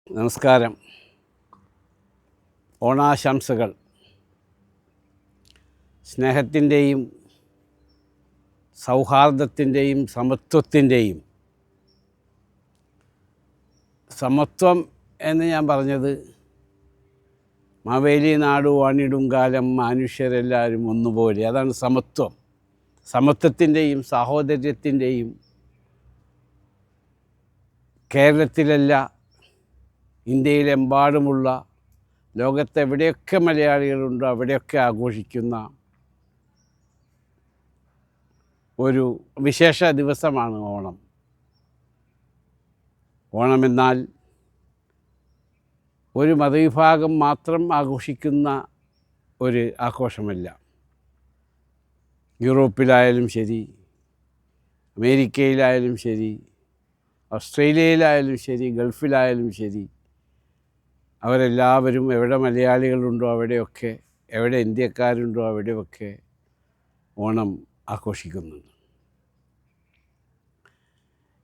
നമസ്കാരം. ഓണാശംസകൾ. സ്നേഹത്തിൻ്റെയും സൗഹാർദ്ദത്തിൻ്റെയും സമത്വത്തിൻ്റെയും സമത്വം എന്ന് ഞാൻ പറഞ്ഞത് മാവേലി നാടു വാണിടും കാലം മനുഷ്യരെല്ലാവരും ഒന്നുപോലെ, അതാണ് സമത്വം. സമത്വത്തിൻ്റെയും സാഹോദര്യത്തിൻ്റെയും കേരളത്തിലല്ല, ഇന്ത്യയിലെമ്പാടുമുള്ള ലോകത്തെവിടെയൊക്കെ മലയാളികളുണ്ടോ അവിടെയൊക്കെ ആഘോഷിക്കുന്ന ഒരു വിശേഷ ദിവസമാണ് ഓണം. ഓണമെന്നാൽ ഒരു മതവിഭാഗം മാത്രം ആഘോഷിക്കുന്ന ഒരു ആഘോഷമല്ല. യൂറോപ്പിലായാലും ശരി, അമേരിക്കയിലായാലും ശരി, ഓസ്ട്രേലിയയിലായാലും ശരി, ഗൾഫിലായാലും ശരി, അവരെല്ലാവരും എവിടെ മലയാളികളുണ്ടോ അവിടെയൊക്കെ, എവിടെ ഇന്ത്യക്കാരുണ്ടോ അവിടെയൊക്കെ ഓണം ആഘോഷിക്കുന്നുണ്ട്.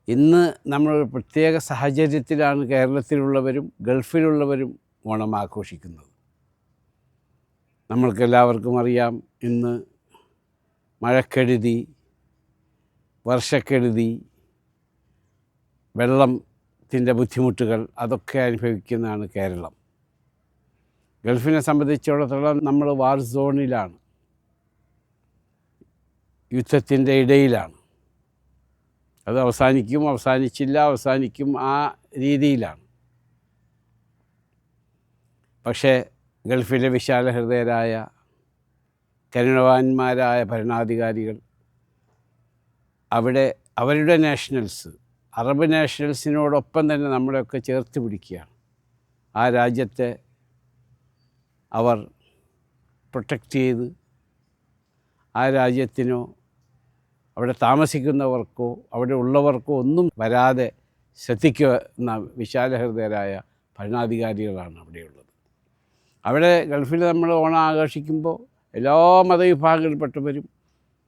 ഇന്ന് നമ്മളൊരു പ്രത്യേക സാഹചര്യത്തിലാണ് കേരളത്തിലുള്ളവരും ഗൾഫിലുള്ളവരും ഓണം ആഘോഷിക്കുന്നത്. നമ്മൾക്കെല്ലാവർക്കും അറിയാം, ഇന്ന് മഴക്കെടുതി, വർഷക്കെടുതി, വെള്ളത്തിൻ്റെ ബുദ്ധിമുട്ടുകൾ അതൊക്കെ അനുഭവിക്കുന്നതാണ് കേരളം. ഗൾഫിനെ സംബന്ധിച്ചിടത്തോളം നമ്മൾ വാർ സോണിലാണ്, യുദ്ധത്തിൻ്റെ ഇടയിലാണ്. അത് അവസാനിക്കും ആ രീതിയിലാണ്. പക്ഷേ ഗൾഫിലെ വിശാല ഹൃദയരായ കരുണവാന്മാരായ ഭരണാധികാരികൾ അവിടെ അവരുടെ നാഷണൽസ്, അറബ് നാഷണൽസിനോടൊപ്പം തന്നെ നമ്മളെയൊക്കെ ചേർത്ത് പിടിക്കുകയാണ്. ആ രാജ്യത്തെ അവർ പ്രൊട്ടക്റ്റ് ചെയ്ത് ആ രാജ്യത്തിനോ അവിടെ താമസിക്കുന്നവർക്കോ അവിടെ ഉള്ളവർക്കോ ഒന്നും വരാതെ ശ്രദ്ധിക്കുന്ന വിശാലഹൃദയരായ ഭരണാധികാരികളാണ് അവിടെയുള്ളത്. അവിടെ ഗൾഫിൽ നമ്മൾ ഓണം ആഘോഷിക്കുമ്പോൾ എല്ലാ മതവിഭാഗങ്ങളിൽപ്പെട്ടവരും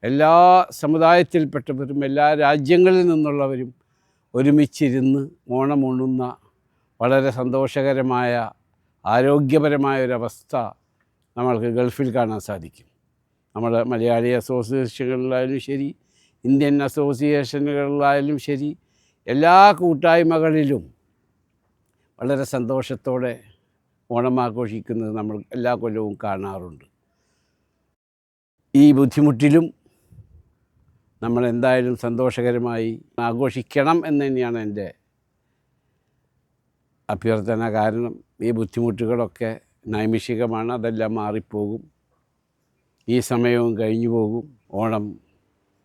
എല്ലാ സമുദായത്തിൽപ്പെട്ടവരും എല്ലാ രാജ്യങ്ങളിൽ നിന്നുള്ളവരും ഒരുമിച്ചിരുന്ന് ഓണം ഉണ്ണുന്ന വളരെ സന്തോഷകരമായ ആരോഗ്യപരമായ ഒരവസ്ഥ നമ്മൾക്ക് ഗൾഫിൽ കാണാൻ സാധിക്കും. നമ്മുടെ മലയാളി അസോസിയേഷനുകളിലായാലും ശരി, ഇന്ത്യൻ അസോസിയേഷനുകളിലായാലും ശരി, എല്ലാ കൂട്ടായ്മകളിലും വളരെ സന്തോഷത്തോടെ ഓണം ആഘോഷിക്കുന്നത് നമ്മൾ എല്ലാ കൊല്ലവും കാണാറുണ്ട്. ഈ ബുദ്ധിമുട്ടിലും നമ്മൾ എന്തായാലും സന്തോഷകരമായി ആഘോഷിക്കണം എന്ന് തന്നെയാണ് എൻ്റെ അഭ്യർത്ഥന. കാരണം ഈ ബുദ്ധിമുട്ടുകളൊക്കെ നൈമിഷികമാണ്, അതെല്ലാം മാറിപ്പോകും. ഈ സമയവും കഴിഞ്ഞു പോകും. ഓണം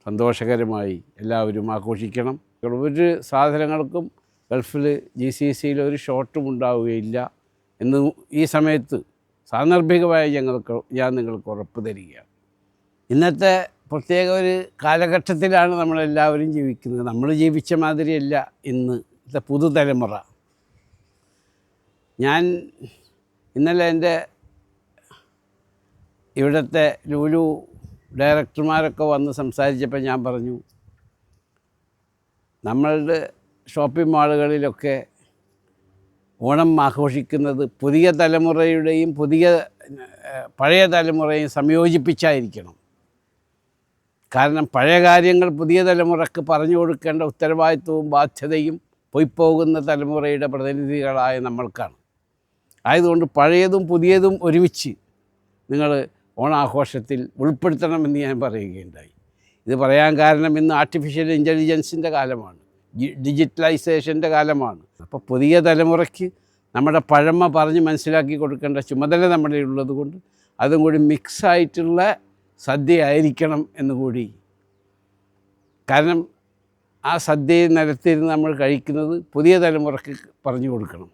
സന്തോഷകരമായി എല്ലാവരും ആഘോഷിക്കണം. ഒരു സാധനങ്ങൾക്കും ഗൾഫിൽ GCCയിൽ ഒരു ഷോർട്ടും ഉണ്ടാവുകയില്ല എന്ന് ഈ സമയത്ത് സാന്ദർഭികമായി ഞാൻ നിങ്ങൾക്ക് ഉറപ്പ് തരികയാണ്. ഇന്നത്തെ പ്രത്യേക ഒരു കാലഘട്ടത്തിലാണ് നമ്മളെല്ലാവരും ജീവിക്കുന്നത്. നമ്മൾ ജീവിച്ച മാതിരിയല്ല ഇന്നത്തെ പുതുതലമുറ. ഞാൻ ഇന്നലെ എൻ്റെ ഇവിടുത്തെ ലുലു ഡയറക്ടർമാരൊക്കെ വന്ന് സംസാരിച്ചപ്പോൾ ഞാൻ പറഞ്ഞു, നമ്മളുടെ ഷോപ്പിംഗ് മാളുകളിലൊക്കെ ഓണം ആഘോഷിക്കുന്നത് പുതിയ തലമുറയുടെയും പഴയ തലമുറയും സംയോജിപ്പിച്ചായിരിക്കണം. കാരണം പഴയ കാര്യങ്ങൾ പുതിയ തലമുറക്ക് പറഞ്ഞു കൊടുക്കേണ്ട ഉത്തരവാദിത്വവും ബാധ്യതയും പോയിപ്പോകുന്ന തലമുറയുടെ പ്രതിനിധികളായ നമ്മൾക്കാണ്. ആയതുകൊണ്ട് പഴയതും പുതിയതും ഒരുമിച്ച് നിങ്ങൾ ഓണാഘോഷത്തിൽ ഉൾപ്പെടുത്തണമെന്ന് ഞാൻ പറയുകയുണ്ടായി. ഇത് പറയാൻ കാരണം ഇന്ന് ആർട്ടിഫിഷ്യൽ ഇൻ്റലിജൻസിൻ്റെ കാലമാണ്, ഡിജിറ്റലൈസേഷൻ്റെ കാലമാണ്. അപ്പോൾ പുതിയ തലമുറയ്ക്ക് നമ്മുടെ പഴമ പറഞ്ഞ് മനസ്സിലാക്കി കൊടുക്കേണ്ട ചുമതല നമ്മുടെ ഉള്ളത് കൊണ്ട് അതും കൂടി മിക്സായിട്ടുള്ള സദ്യ ആയിരിക്കണം എന്നുകൂടി. കാരണം ആ സദ്യയിൽ നിലത്തിരുന്ന് നമ്മൾ കഴിക്കുന്നത് പുതിയ തലമുറയ്ക്ക് പറഞ്ഞു കൊടുക്കണം.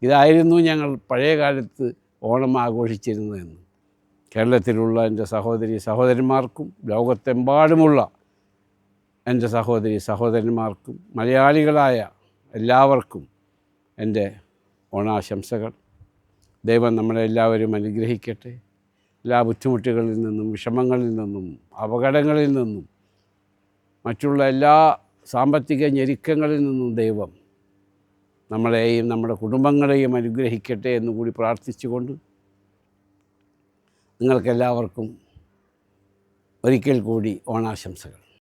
ഇതായിരുന്നു ഞങ്ങൾ പഴയ കാലത്ത് ഓണം ആഘോഷിച്ചിരുന്നതെന്ന്. കേരളത്തിലുള്ള എൻ്റെ സഹോദരന്മാർക്കും ലോകത്തെമ്പാടുമുള്ള എൻ്റെ സഹോദരന്മാർക്കും മലയാളികളായ എല്ലാവർക്കും എൻ്റെ ഓണാശംസകൾ. ദൈവം നമ്മളെല്ലാവരും അനുഗ്രഹിക്കട്ടെ. എല്ലാ ബുദ്ധിമുട്ടുകളിൽ നിന്നും, വിഷമങ്ങളിൽ നിന്നും, അപകടങ്ങളിൽ നിന്നും, മറ്റുള്ള എല്ലാ സാമ്പത്തിക ഞെരുക്കങ്ങളിൽ നിന്നും ദൈവം നമ്മളെയും നമ്മുടെ കുടുംബങ്ങളെയും അനുഗ്രഹിക്കട്ടെ എന്നുകൂടി പ്രാർത്ഥിച്ചുകൊണ്ട് നിങ്ങൾക്കെല്ലാവർക്കും ഒരിക്കൽ കൂടി ഓണാശംസകൾ.